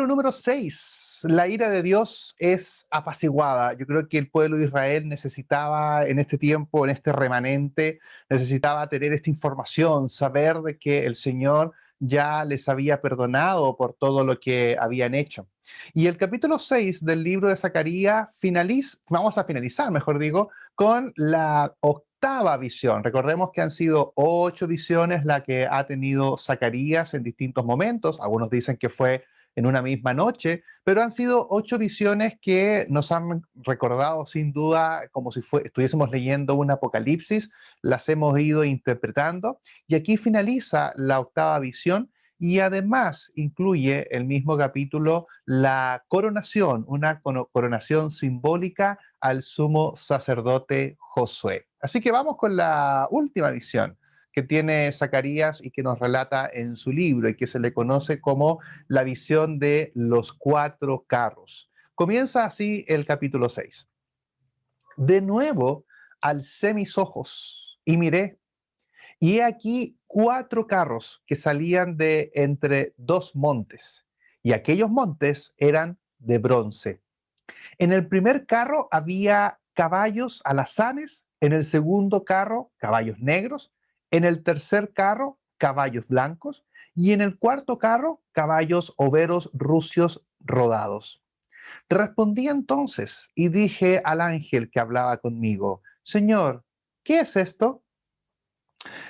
capítulo número 6, la ira de Dios es apaciguada. Yo creo que el pueblo de Israel necesitaba en este tiempo, en este remanente, necesitaba tener esta información, saber de que el Señor ya les había perdonado por todo lo que habían hecho. Y el capítulo 6 del libro de Zacarías vamos a finalizar, mejor digo, con la octava visión. Recordemos que han sido 8 visiones la que ha tenido Zacarías en distintos momentos. Algunos dicen que fue en una misma noche, pero han sido 8 visiones que nos han recordado sin duda como si estuviésemos leyendo un apocalipsis, las hemos ido interpretando y aquí finaliza la octava visión y además incluye el mismo capítulo la coronación, una coronación simbólica al sumo sacerdote Josué. Así que vamos con la última visión que tiene Zacarías y que nos relata en su libro y que se le conoce como la visión de los 4 carros. Comienza así el capítulo 6. De nuevo alcé mis ojos y miré, y he aquí 4 carros que salían de entre 2 montes, y aquellos montes eran de bronce. En el primer carro había caballos alazanes, en el segundo carro caballos negros, en el tercer carro caballos blancos y en el cuarto carro caballos overos rucios rodados. Respondí entonces y dije al ángel que hablaba conmigo, Señor, ¿qué es esto?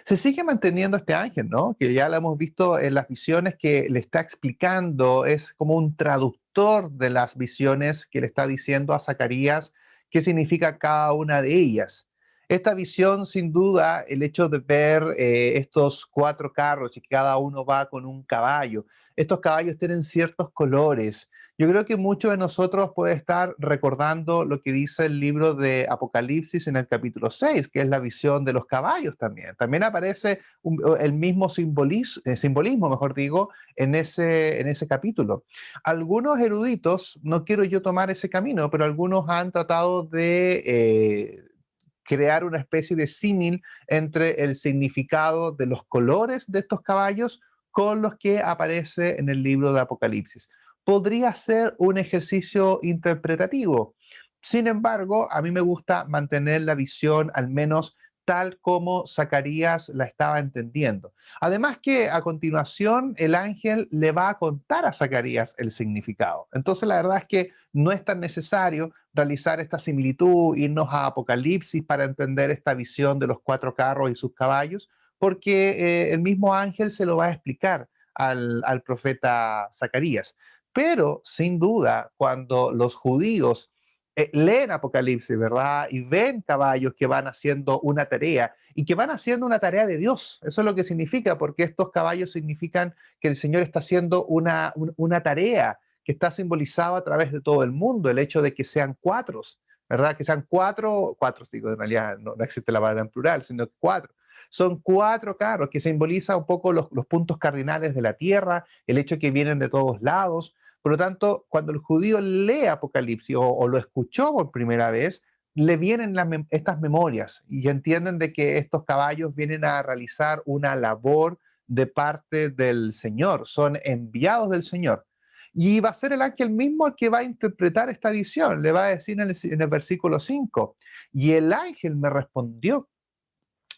Se sigue manteniendo este ángel, ¿no? Que ya lo hemos visto en las visiones que le está explicando, es como un traductor de las visiones que le está diciendo a Zacarías qué significa cada una de ellas. Esta visión, sin duda, el hecho de ver estos 4 carros y que cada uno va con un caballo, estos caballos tienen ciertos colores. Yo creo que muchos de nosotros puede estar recordando lo que dice el libro de Apocalipsis en el capítulo 6, que es la visión de los caballos también. También aparece el mismo simbolismo, mejor digo, en ese capítulo. Algunos eruditos, no quiero yo tomar ese camino, pero algunos han tratado de crear una especie de símil entre el significado de los colores de estos caballos con los que aparece en el libro de Apocalipsis. Podría ser un ejercicio interpretativo. Sin embargo, a mí me gusta mantener la visión al menos tal como Zacarías la estaba entendiendo. Además que a continuación el ángel le va a contar a Zacarías el significado. Entonces la verdad es que no es tan necesario realizar esta similitud, irnos a Apocalipsis para entender esta visión de los 4 carros y sus caballos, porque el mismo ángel se lo va a explicar al profeta Zacarías. Pero sin duda, cuando los judíos leen Apocalipsis, ¿verdad? Y ven caballos que van haciendo una tarea y que van haciendo una tarea de Dios. Eso es lo que significa, porque estos caballos significan que el Señor está haciendo una tarea que está simbolizado a través de todo el mundo, el hecho de que sean 4, ¿verdad? Que sean 4, digo, en realidad no existe la palabra en plural, sino 4. Son 4 carros que simboliza un poco los puntos cardinales de la tierra, el hecho de que vienen de todos lados. Por lo tanto, cuando el judío lee Apocalipsis o lo escuchó por primera vez, le vienen estas memorias y entienden de que estos caballos vienen a realizar una labor de parte del Señor, son enviados del Señor. Y va a ser el ángel mismo el que va a interpretar esta visión. Le va a decir en el versículo 5, y el ángel me respondió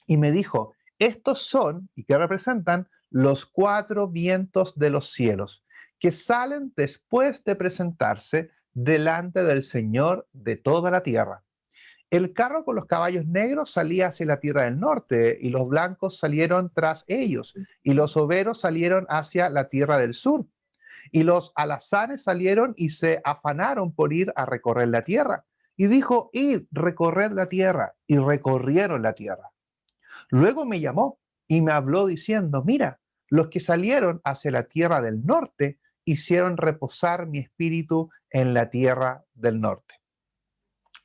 y me dijo, estos son, y que representan, los 4 vientos de los cielos, que salen después de presentarse delante del Señor de toda la tierra. El carro con los caballos negros salía hacia la tierra del norte, y los blancos salieron tras ellos, y los overos salieron hacia la tierra del sur. Y los alazanes salieron y se afanaron por ir a recorrer la tierra. Y dijo, id, recorred la tierra. Y recorrieron la tierra. Luego me llamó y me habló diciendo, mira, los que salieron hacia la tierra del norte hicieron reposar mi espíritu en la tierra del norte.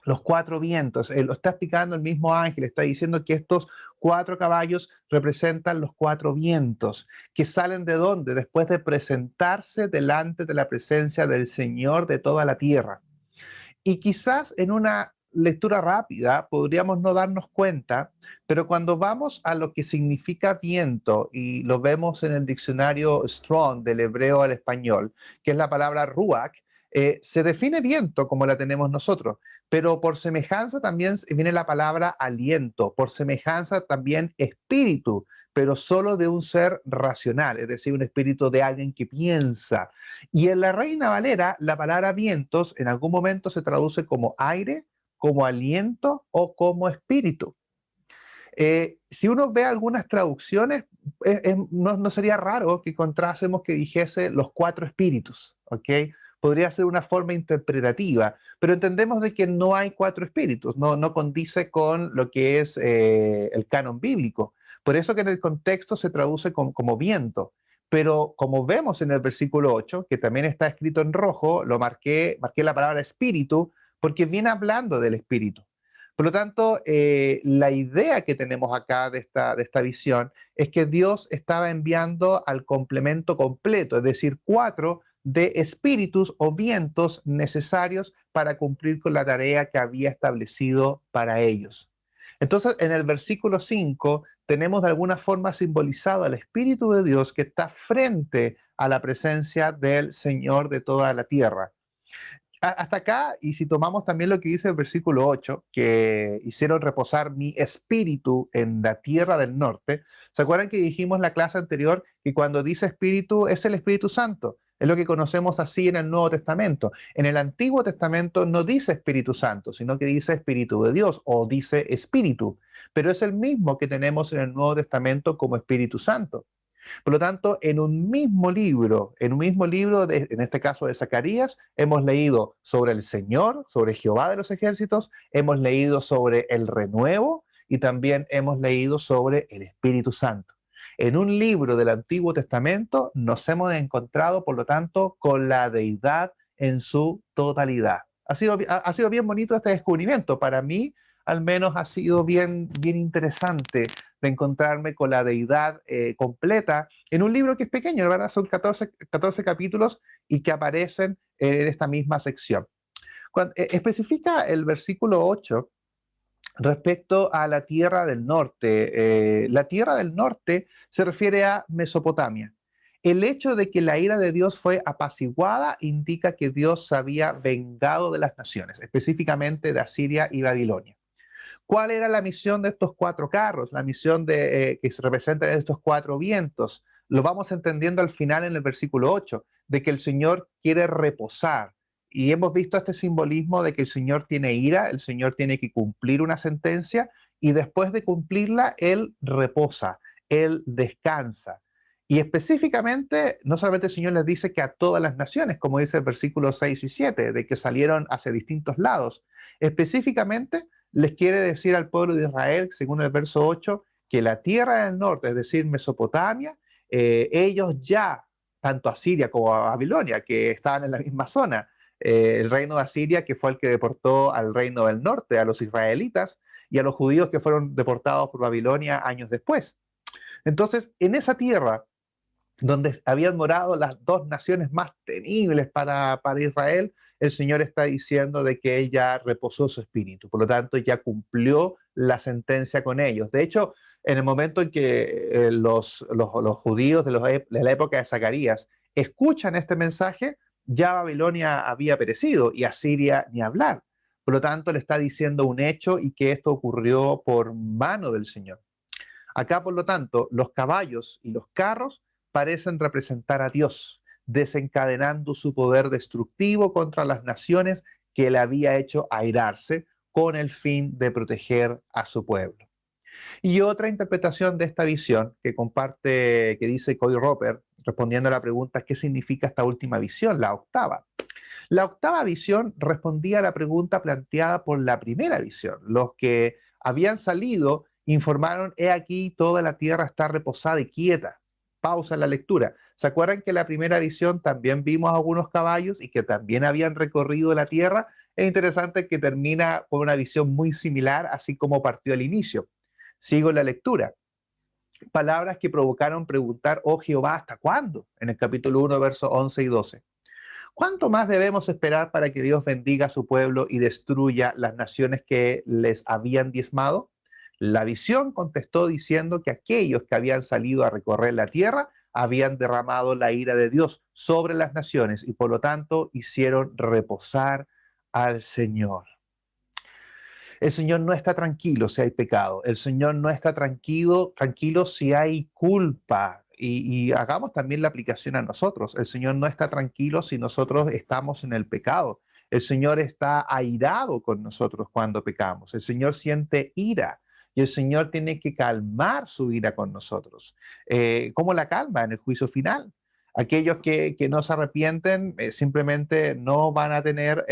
Los 4 vientos, lo está explicando el mismo ángel, está diciendo que estos 4 caballos representan los 4 vientos, que salen de dónde, después de presentarse delante de la presencia del Señor de toda la tierra. Y quizás en una lectura rápida podríamos no darnos cuenta, pero cuando vamos a lo que significa viento y lo vemos en el diccionario Strong del hebreo al español, que es la palabra ruach, se define viento como la tenemos nosotros, pero por semejanza también viene la palabra aliento, por semejanza también espíritu, pero solo de un ser racional, es decir, un espíritu de alguien que piensa. Y en la Reina Valera, la palabra vientos en algún momento se traduce como aire, como aliento o como espíritu. Si uno ve algunas traducciones, no sería raro que encontrásemos que dijese los cuatro espíritus, ¿ok? Podría ser una forma interpretativa, pero entendemos de que no hay cuatro espíritus, no condice con lo que es el canon bíblico. Por eso que en el contexto se traduce como viento. Pero como vemos en el versículo 8, que también está escrito en rojo, marqué la palabra espíritu, porque viene hablando del espíritu. Por lo tanto, la idea que tenemos acá de esta visión es que Dios estaba enviando al complemento completo, es decir, cuatro de espíritus o vientos necesarios para cumplir con la tarea que había establecido para ellos. Entonces, en el versículo 5 tenemos de alguna forma simbolizado al Espíritu de Dios que está frente a la presencia del Señor de toda la tierra. Hasta acá, y si tomamos también lo que dice el versículo 8, que hicieron reposar mi espíritu en la tierra del norte, ¿se acuerdan que dijimos en la clase anterior que cuando dice espíritu es el Espíritu Santo? Es lo que conocemos así en el Nuevo Testamento. En el Antiguo Testamento no dice Espíritu Santo, sino que dice Espíritu de Dios o dice Espíritu, pero es el mismo que tenemos en el Nuevo Testamento como Espíritu Santo. Por lo tanto, en un mismo libro, en este caso de Zacarías, hemos leído sobre el Señor, sobre Jehová de los ejércitos, hemos leído sobre el renuevo y también hemos leído sobre el Espíritu Santo. En un libro del Antiguo Testamento nos hemos encontrado, por lo tanto, con la deidad en su totalidad. Ha sido bien bonito este descubrimiento. Para mí, al menos, ha sido bien interesante de encontrarme con la deidad completa en un libro que es pequeño, ¿verdad? Son 14 capítulos y que aparecen en esta misma sección. Especifica el versículo 8 respecto a la tierra del norte. La tierra del norte se refiere a Mesopotamia. El hecho de que la ira de Dios fue apaciguada indica que Dios se había vengado de las naciones, específicamente de Asiria y Babilonia. ¿Cuál era la misión de estos cuatro carros? La misión que se representa en estos cuatro vientos. Lo vamos entendiendo al final en el versículo 8, de que el Señor quiere reposar. Y hemos visto este simbolismo de que el Señor tiene ira, el Señor tiene que cumplir una sentencia y después de cumplirla, Él reposa, Él descansa. Y específicamente, no solamente el Señor les dice que a todas las naciones, como dice el versículo 6 y 7, de que salieron hacia distintos lados, específicamente les quiere decir al pueblo de Israel, según el verso 8, que la tierra del norte, es decir, Mesopotamia, ellos ya, tanto Asiria como a Babilonia, que estaban en la misma zona, el reino de Asiria, que fue el que deportó al reino del norte, a los israelitas, y a los judíos que fueron deportados por Babilonia años después. Entonces, en esa tierra, donde habían morado las dos naciones más temibles para Israel, el Señor está diciendo de que Él ya reposó su espíritu, por lo tanto ya cumplió la sentencia con ellos. De hecho, en el momento en que los judíos de la época de Zacarías escuchan este mensaje, ya Babilonia había perecido y Asiria ni hablar. Por lo tanto, le está diciendo un hecho y que esto ocurrió por mano del Señor. Acá, por lo tanto, los caballos y los carros parecen representar a Dios, desencadenando su poder destructivo contra las naciones que le había hecho airarse con el fin de proteger a su pueblo. Y otra interpretación de esta visión que dice Cody Roper, respondiendo a la pregunta ¿qué significa esta última visión? La octava. La octava visión respondía a la pregunta planteada por la primera visión. Los que habían salido informaron, he aquí, toda la tierra está reposada y quieta. Pausa en la lectura. ¿Se acuerdan que en la primera visión también vimos algunos caballos y que también habían recorrido la tierra? Es interesante que termina con una visión muy similar, así como partió al inicio. Sigo la lectura. Palabras que provocaron preguntar, oh Jehová, ¿hasta cuándo? En el capítulo 1, versos 11 y 12. ¿Cuánto más debemos esperar para que Dios bendiga a su pueblo y destruya las naciones que les habían diezmado? La visión contestó diciendo que aquellos que habían salido a recorrer la tierra habían derramado la ira de Dios sobre las naciones y por lo tanto hicieron reposar al Señor. El Señor no está tranquilo si hay pecado. El Señor no está tranquilo si hay culpa. Y hagamos también la aplicación a nosotros. El Señor no está tranquilo si nosotros estamos en el pecado. El Señor está airado con nosotros cuando pecamos. El Señor siente ira y el Señor tiene que calmar su ira con nosotros. ¿Cómo la calma? En el juicio final. Aquellos que no se arrepienten simplemente no van a tener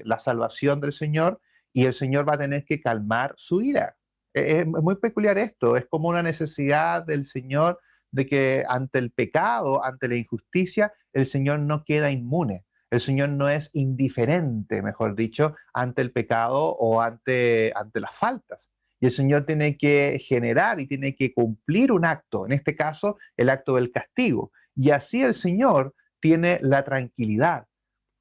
la salvación del Señor y el Señor va a tener que calmar su ira. Es muy peculiar esto, es como una necesidad del Señor de que ante el pecado, ante la injusticia, el Señor no queda inmune. El Señor no es indiferente, mejor dicho, ante el pecado o ante las faltas. Y el Señor tiene que generar y tiene que cumplir un acto, en este caso el acto del castigo. Y así el Señor tiene la tranquilidad.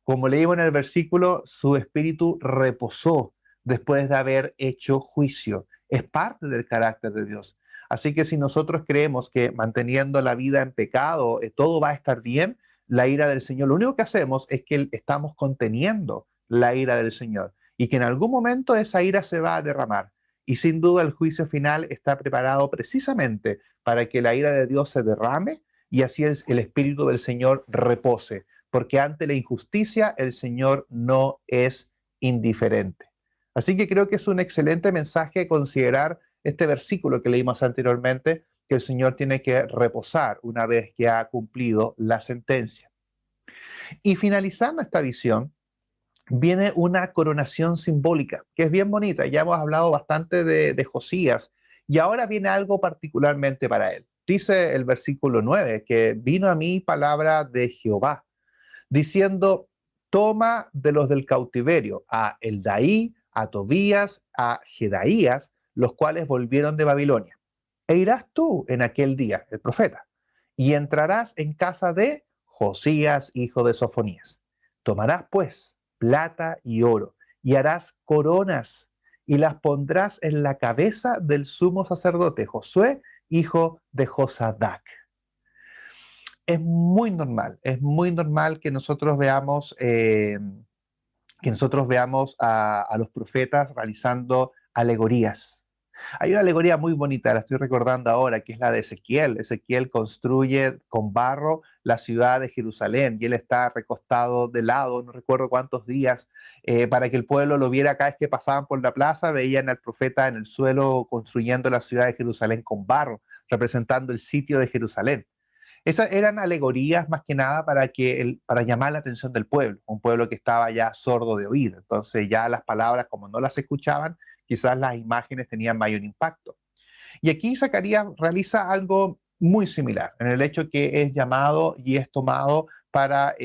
Como leímos en el versículo, su espíritu reposó después de haber hecho juicio. Es parte del carácter de Dios. Así que si nosotros creemos que manteniendo la vida en pecado todo va a estar bien, la ira del Señor, lo único que hacemos es que estamos conteniendo la ira del Señor y que en algún momento esa ira se va a derramar. Y sin duda el juicio final está preparado precisamente para que la ira de Dios se derrame y así el Espíritu del Señor repose, porque ante la injusticia el Señor no es indiferente. Así que creo que es un excelente mensaje considerar este versículo que leímos anteriormente, que el Señor tiene que reposar una vez que ha cumplido la sentencia. Y finalizando esta visión, viene una coronación simbólica, que es bien bonita. Ya hemos hablado bastante de Josías, y ahora viene algo particularmente para él. Dice el versículo 9, que vino a mí palabra de Jehová, diciendo, toma de los del cautiverio a Eldaí, a Tobías, a Jedaías, los cuales volvieron de Babilonia. E irás tú en aquel día, el profeta, y entrarás en casa de Josías, hijo de Sofonías. Tomarás pues plata y oro, y harás coronas, y las pondrás en la cabeza del sumo sacerdote Josué, hijo de Josadac. Es muy normal que nosotros veamos a los profetas realizando alegorías. Hay una alegoría muy bonita, la estoy recordando ahora, que es la de Ezequiel. Ezequiel construye con barro la ciudad de Jerusalén y él está recostado de lado, no recuerdo cuántos días, para que el pueblo lo viera cada vez que pasaban por la plaza, veían al profeta en el suelo construyendo la ciudad de Jerusalén con barro, representando el sitio de Jerusalén. Esas eran alegorías más que nada para llamar la atención del pueblo, un pueblo que estaba ya sordo de oír. Entonces ya las palabras, como no las escuchaban, quizás las imágenes tenían mayor impacto. Y aquí Zacarías realiza algo muy similar, en el hecho que es llamado y es tomado para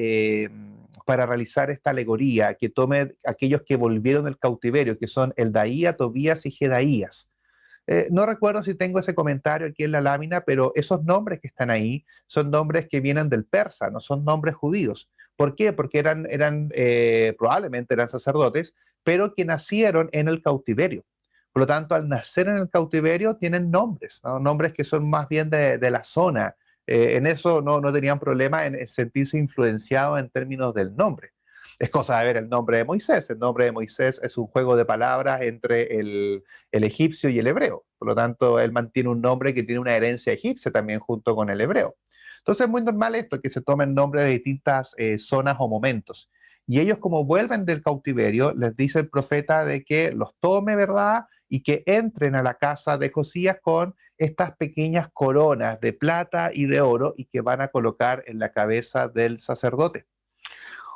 realizar esta alegoría, que tome aquellos que volvieron del cautiverio, que son Eldaía, Tobías y Jedaías. No recuerdo si tengo ese comentario aquí en la lámina, pero esos nombres que están ahí son nombres que vienen del persa, no son nombres judíos. ¿Por qué? Porque probablemente eran sacerdotes, pero que nacieron en el cautiverio. Por lo tanto, al nacer en el cautiverio tienen nombres, ¿no? Nombres que son más bien de la zona. En eso no tenían problema en sentirse influenciados en términos del nombre. Es cosa de ver el nombre de Moisés. El nombre de Moisés es un juego de palabras entre el egipcio y el hebreo. Por lo tanto, él mantiene un nombre que tiene una herencia egipcia también junto con el hebreo. Entonces es muy normal esto, que se tomen nombres de distintas zonas o momentos. Y ellos, como vuelven del cautiverio, les dice el profeta de que los tome, ¿verdad? Y que entren a la casa de Josías con estas pequeñas coronas de plata y de oro y que van a colocar en la cabeza del sacerdote.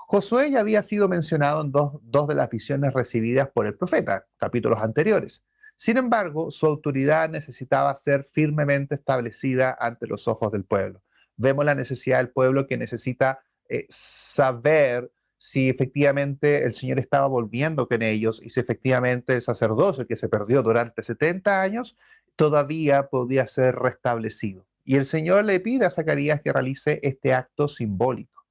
Josué ya había sido mencionado en dos de las visiones recibidas por el profeta, capítulos anteriores. Sin embargo, su autoridad necesitaba ser firmemente establecida ante los ojos del pueblo. Vemos la necesidad del pueblo que necesita saber si efectivamente el Señor estaba volviendo con ellos y si efectivamente el sacerdocio que se perdió durante 70 años todavía podía ser restablecido. Y el Señor le pide a Zacarías que realice este acto simbólico.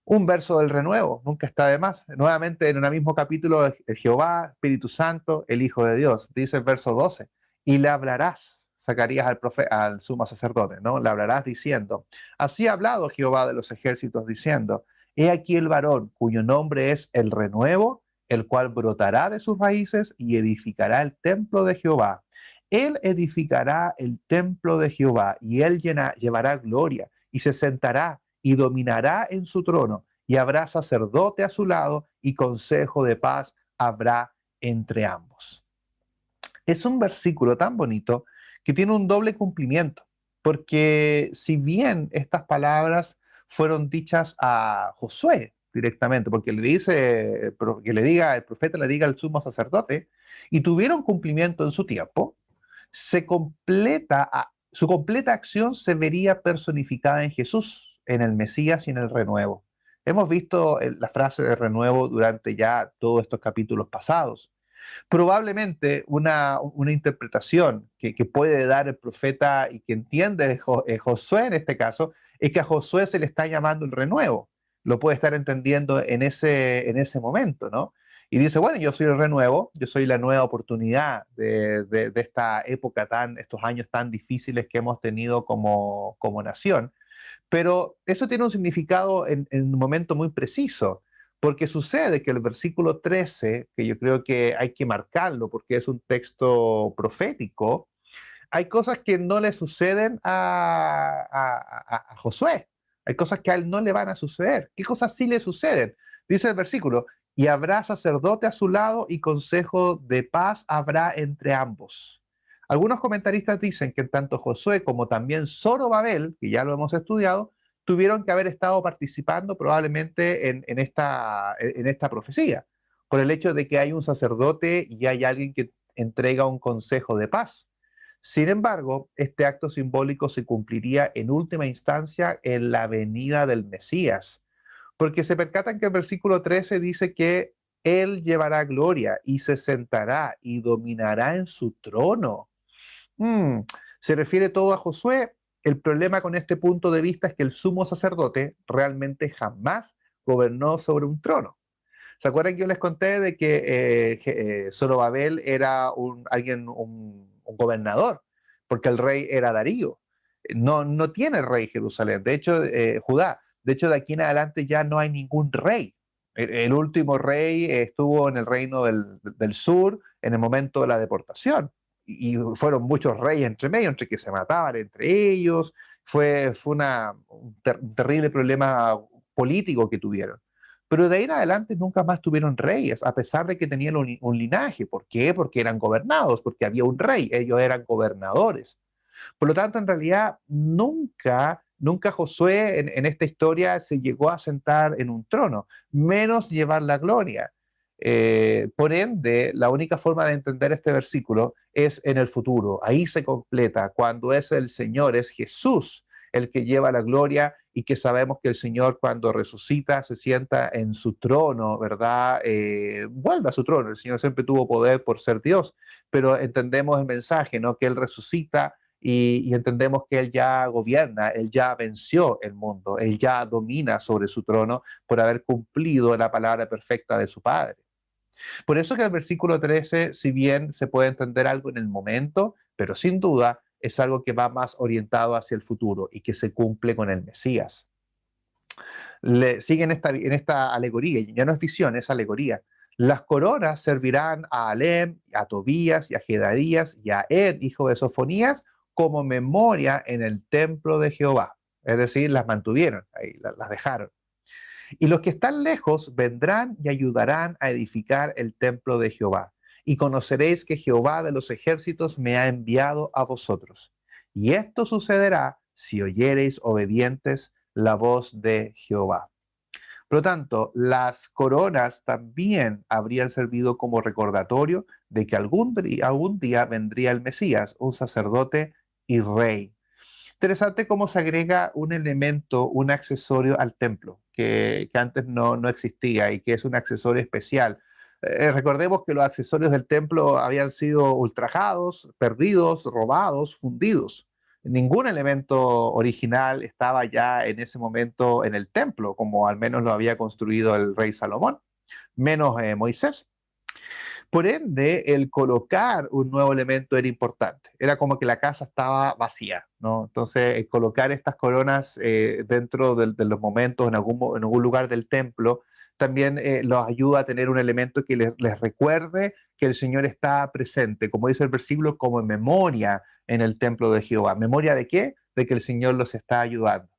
Un verso del renuevo, nunca está de más. Nuevamente en un mismo capítulo, el Jehová, Espíritu Santo, el Hijo de Dios. Dice el verso 12, y le hablarás, Zacarías al sumo sacerdote, ¿no? Le hablarás diciendo, así ha hablado Jehová de los ejércitos diciendo, he aquí el varón cuyo nombre es el renuevo, el cual brotará de sus raíces y edificará el templo de Jehová. Él edificará el templo de Jehová y él llevará gloria y se sentará y dominará en su trono, y habrá sacerdote a su lado, y consejo de paz habrá entre ambos. Es un versículo tan bonito que tiene un doble cumplimiento, porque si bien estas palabras fueron dichas a Josué directamente, porque le dice, que le diga, el profeta le diga al sumo sacerdote, y tuvieron cumplimiento en su tiempo, su completa acción se vería personificada en Jesús, en el Mesías y en el renuevo. Hemos visto la frase de renuevo durante ya todos estos capítulos pasados. Probablemente una interpretación que puede dar el profeta y que entiende Josué en este caso, es que a Josué se le está llamando el renuevo. Lo puede estar entendiendo en ese momento, ¿no? Y dice, bueno, yo soy el renuevo, yo soy la nueva oportunidad de esta época estos años tan difíciles que hemos tenido como nación. Pero eso tiene un significado en un momento muy preciso, porque sucede que el versículo 13, que yo creo que hay que marcarlo porque es un texto profético, hay cosas que no le suceden a Josué, hay cosas que a él no le van a suceder. ¿Qué cosas sí le suceden? Dice el versículo, y habrá sacerdote a su lado y consejo de paz habrá entre ambos. Algunos comentaristas dicen que tanto Josué como también Zorobabel, que ya lo hemos estudiado, tuvieron que haber estado participando probablemente en esta profecía, por el hecho de que hay un sacerdote y hay alguien que entrega un consejo de paz. Sin embargo, este acto simbólico se cumpliría en última instancia en la venida del Mesías, porque se percatan que el versículo 13 dice que Él llevará gloria y se sentará y dominará en su trono. Mm, Se refiere todo a Josué. El problema con este punto de vista es que el sumo sacerdote realmente jamás gobernó sobre un trono. ¿Se acuerdan que yo les conté de que Zorobabel era un gobernador? Porque el rey era Darío. No tiene rey Jerusalén, de hecho, Judá. De hecho, de aquí en adelante ya no hay ningún rey. El último rey estuvo en el reino del sur en el momento de la deportación. Y fueron muchos reyes entre medio, entre que se mataban entre ellos. Un terrible problema político que tuvieron. Pero de ahí en adelante nunca más tuvieron reyes, a pesar de que tenían un linaje. ¿Por qué? Porque eran gobernados, porque había un rey, ellos eran gobernadores. Por lo tanto, en realidad, nunca Josué en esta historia se llegó a sentar en un trono, menos llevar la gloria. Por ende, la única forma de entender este versículo es en el futuro. Ahí se completa, cuando es el Señor, es Jesús el que lleva la gloria y que sabemos que el Señor cuando resucita se sienta en su trono, ¿verdad? Vuelve a su trono. El Señor siempre tuvo poder por ser Dios, pero entendemos el mensaje, ¿no? Que Él resucita y entendemos que Él ya gobierna, Él ya venció el mundo, Él ya domina sobre su trono por haber cumplido la palabra perfecta de su Padre. Por eso que el versículo 13, si bien se puede entender algo en el momento, pero sin duda es algo que va más orientado hacia el futuro y que se cumple con el Mesías. Sigue en esta alegoría, ya no es visión, es alegoría. Las coronas servirán a Alem, a Tobías y a Jedaías y a Ed, hijo de Sofonías, como memoria en el templo de Jehová. Es decir, las mantuvieron, ahí las dejaron. Y los que están lejos vendrán y ayudarán a edificar el templo de Jehová. Y conoceréis que Jehová de los ejércitos me ha enviado a vosotros. Y esto sucederá si oyereis obedientes la voz de Jehová. Por lo tanto, las coronas también habrían servido como recordatorio de que algún día vendría el Mesías, un sacerdote y rey. Interesante cómo se agrega un elemento, un accesorio al templo, que antes no existía y que es un accesorio especial. Recordemos que los accesorios del templo habían sido ultrajados, perdidos, robados, fundidos. Ningún elemento original estaba ya en ese momento en el templo, como al menos lo había construido el rey Salomón, menos Moisés. Por ende, el colocar un nuevo elemento era importante. Era como que la casa estaba vacía, ¿no? Entonces, colocar estas coronas dentro de los momentos, en algún lugar del templo, también los ayuda a tener un elemento que les recuerde que el Señor está presente, como dice el versículo, como en memoria en el templo de Jehová. ¿Memoria de qué? De que el Señor los está ayudando.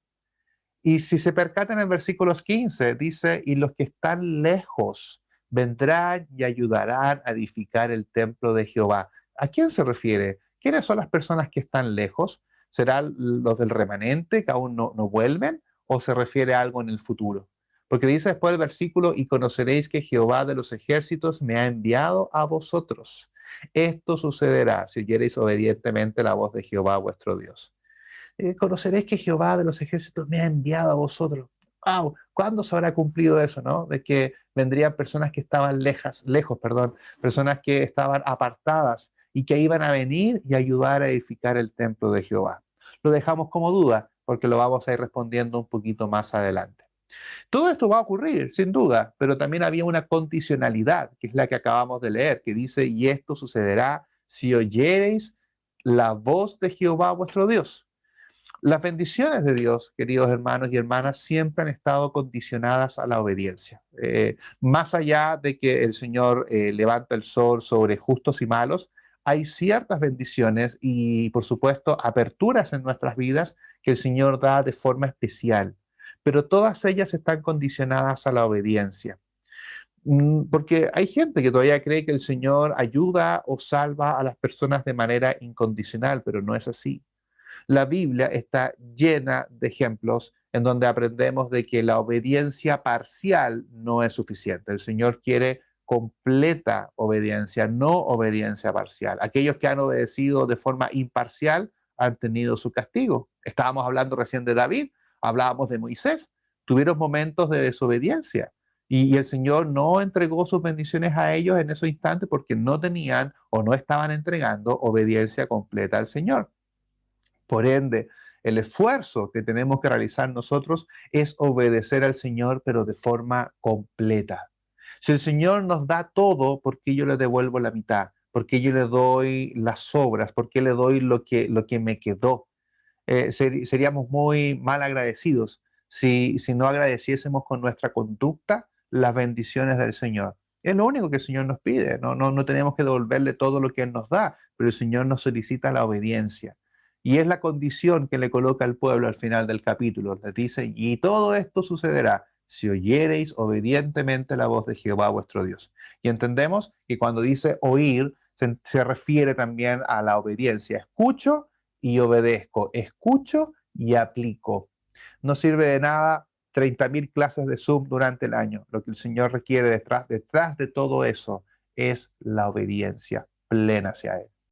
Y si se percatan en versículos 15, dice, y los que están lejos vendrán y ayudarán a edificar el templo de Jehová. ¿A quién se refiere? ¿Quiénes son las personas que están lejos? ¿Serán los del remanente que aún no vuelven? ¿O se refiere a algo en el futuro? Porque dice después el versículo, y conoceréis que Jehová de los ejércitos me ha enviado a vosotros. Esto sucederá si oyereis obedientemente la voz de Jehová vuestro Dios. Conoceréis que Jehová de los ejércitos me ha enviado a vosotros. Wow, ¿cuándo se habrá cumplido eso, no? De que vendrían personas que estaban lejos, perdón, personas que estaban apartadas y que iban a venir y ayudar a edificar el templo de Jehová. Lo dejamos como duda porque lo vamos a ir respondiendo un poquito más adelante. Todo esto va a ocurrir, sin duda, pero también había una condicionalidad, que es la que acabamos de leer, que dice, y esto sucederá si oyereis la voz de Jehová vuestro Dios. Las bendiciones de Dios, queridos hermanos y hermanas, siempre han estado condicionadas a la obediencia. Más allá de que el Señor levanta el sol sobre justos y malos, hay ciertas bendiciones y, por supuesto, aperturas en nuestras vidas que el Señor da de forma especial. Pero todas ellas están condicionadas a la obediencia. Porque hay gente que todavía cree que el Señor ayuda o salva a las personas de manera incondicional, pero no es así. La Biblia está llena de ejemplos en donde aprendemos de que la obediencia parcial no es suficiente. El Señor quiere completa obediencia, no obediencia parcial. Aquellos que han obedecido de forma imparcial han tenido su castigo. Estábamos hablando recién de David, hablábamos de Moisés, tuvieron momentos de desobediencia y el Señor no entregó sus bendiciones a ellos en esos instantes porque no tenían o no estaban entregando obediencia completa al Señor. Por ende, el esfuerzo que tenemos que realizar nosotros es obedecer al Señor, pero de forma completa. Si el Señor nos da todo, ¿por qué yo le devuelvo la mitad? ¿Por qué yo le doy las sobras? ¿Por qué le doy lo que me quedó? Seríamos muy mal agradecidos si no agradeciésemos con nuestra conducta las bendiciones del Señor. Es lo único que el Señor nos pide, no tenemos que devolverle todo lo que Él nos da, pero el Señor nos solicita la obediencia. Y es la condición que le coloca al pueblo al final del capítulo. Les dice, y todo esto sucederá si oyereis obedientemente la voz de Jehová vuestro Dios. Y entendemos que cuando dice oír, se refiere también a la obediencia. Escucho y obedezco, escucho y aplico. No sirve de nada 30.000 clases de Zoom durante el año. Lo que el Señor requiere detrás de todo eso es la obediencia plena hacia Él.